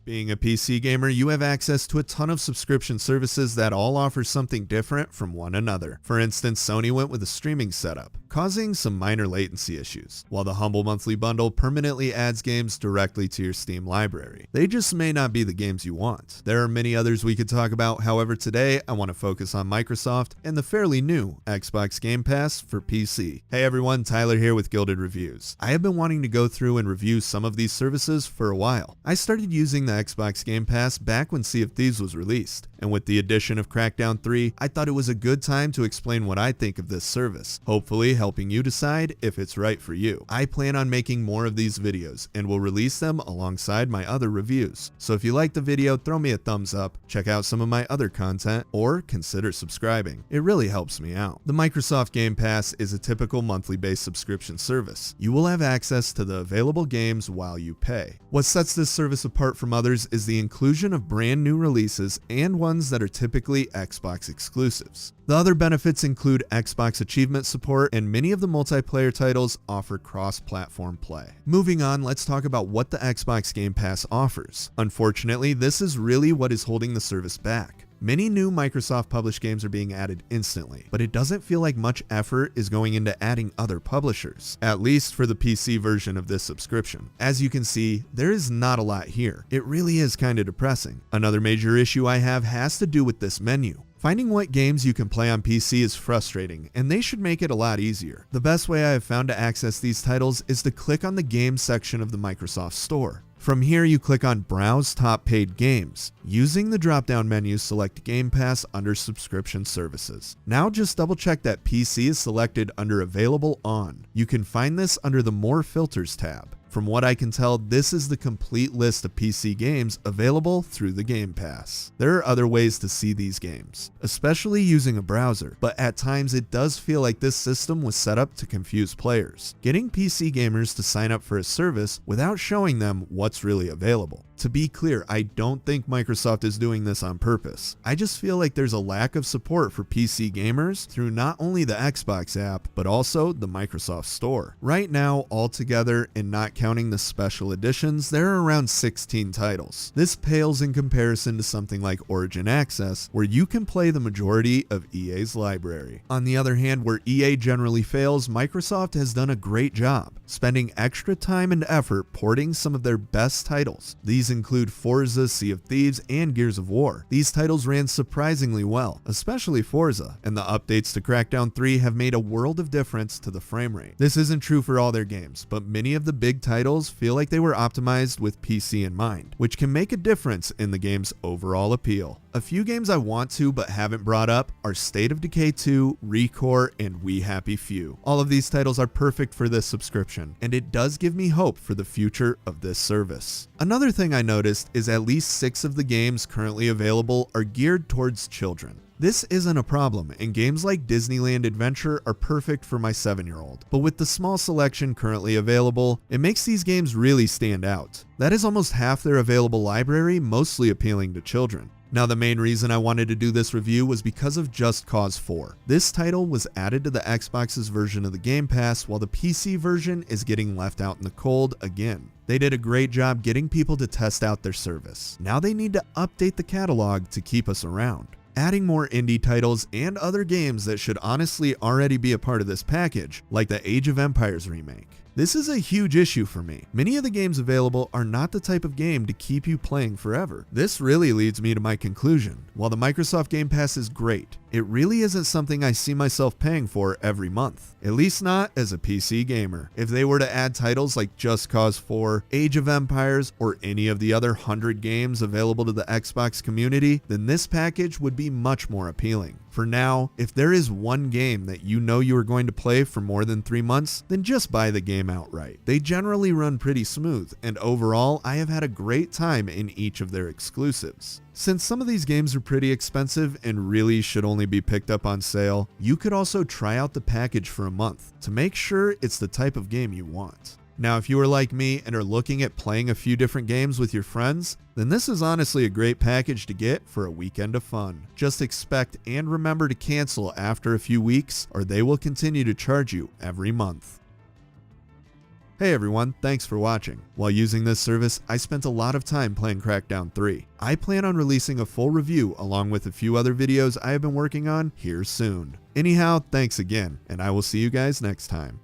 Being a PC gamer, you have access to a ton of subscription services that all offer something different from one another. For instance, Sony went with a streaming setup, causing some minor latency issues, while the Humble monthly bundle permanently adds games directly to your Steam library. They just may not be the games you want. There are many others we could talk about, however today I want to focus on Microsoft and the fairly new Xbox Game Pass for PC. Hey everyone, Tyler here with Gilded Reviews. I have been wanting to go through and review some of these services for a while. I started using the Xbox Game Pass back when Sea of Thieves was released, and with the addition of Crackdown 3, I thought it was a good time to explain what I think of this service, hopefully helping you decide if it's right for you. I plan on making more of these videos and will release them alongside my other reviews, so if you like the video, throw me a thumbs up, check out some of my other content, or consider subscribing. It really helps me out. The Microsoft Game Pass is a typical monthly based subscription service. You will have access to the available games while you pay. What sets this service apart from others is the inclusion of brand new releases and ones that are typically Xbox exclusives. The other benefits include Xbox achievement support, and many of the multiplayer titles offer cross-platform play. Moving on, let's talk about what the Xbox Game Pass offers. Unfortunately, this is really what is holding the service back. Many new Microsoft published games are being added instantly, but it doesn't feel like much effort is going into adding other publishers, at least for the PC version of this subscription. As you can see, there is not a lot here. It really is kind of depressing. Another major issue I have has to do with this menu. Finding what games you can play on PC is frustrating, and they should make it a lot easier. The best way I have found to access these titles is to click on the Games section of the Microsoft Store. From here, you click on Browse Top Paid Games. Using the drop-down menu, select Game Pass under Subscription Services. Now just double-check that PC is selected under Available On. You can find this under the More Filters tab. From what I can tell, this is the complete list of PC games available through the Game Pass. There are other ways to see these games, especially using a browser, but at times it does feel like this system was set up to confuse players, getting PC gamers to sign up for a service without showing them what's really available. To be clear, I don't think Microsoft is doing this on purpose. I just feel like there's a lack of support for PC gamers through not only the Xbox app, but also the Microsoft Store. Right now, altogether, and not counting the special editions, there are around 16 titles. This pales in comparison to something like Origin Access, where you can play the majority of EA's library. On the other hand, where EA generally fails, Microsoft has done a great job, spending extra time and effort porting some of their best titles. These include Forza, Sea of Thieves, and Gears of War. These titles ran surprisingly well, especially Forza, and the updates to Crackdown 3 have made a world of difference to the frame rate. This isn't true for all their games, but many of the big titles feel like they were optimized with PC in mind, which can make a difference in the game's overall appeal. A few games I want to but haven't brought up are State of Decay 2, ReCore, and We Happy Few. All of these titles are perfect for this subscription, and it does give me hope for the future of this service. Another thing I noticed is at least 6 of the games currently available are geared towards children. This isn't a problem, and games like Disneyland Adventure are perfect for my 7-year-old. But with the small selection currently available, it makes these games really stand out. That is almost half their available library, mostly appealing to children. Now, the main reason I wanted to do this review was because of Just Cause 4. This title was added to the Xbox's version of the Game Pass, while the PC version is getting left out in the cold again. They did a great job getting people to test out their service. Now they need to update the catalog to keep us around, adding more indie titles and other games that should honestly already be a part of this package, like the Age of Empires remake. This is a huge issue for me. Many of the games available are not the type of game to keep you playing forever. This really leads me to my conclusion. While the Microsoft Game Pass is great, it really isn't something I see myself paying for every month, at least not as a PC gamer. If they were to add titles like Just Cause 4, Age of Empires, or any of the other 100 games available to the Xbox community, then this package would be much more appealing. For now, if there is one game that you know you are going to play for more than 3 months, then just buy the game outright. They generally run pretty smooth, and overall, I have had a great time in each of their exclusives. Since some of these games are pretty expensive and really should only be picked up on sale, you could also try out the package for a month to make sure it's the type of game you want. Now, if you are like me and are looking at playing a few different games with your friends, then this is honestly a great package to get for a weekend of fun. Just expect and remember to cancel after a few weeks, or they will continue to charge you every month. Hey everyone, thanks for watching. While using this service, I spent a lot of time playing Crackdown 3. I plan on releasing a full review along with a few other videos I have been working on here soon. Anyhow, thanks again, and I will see you guys next time.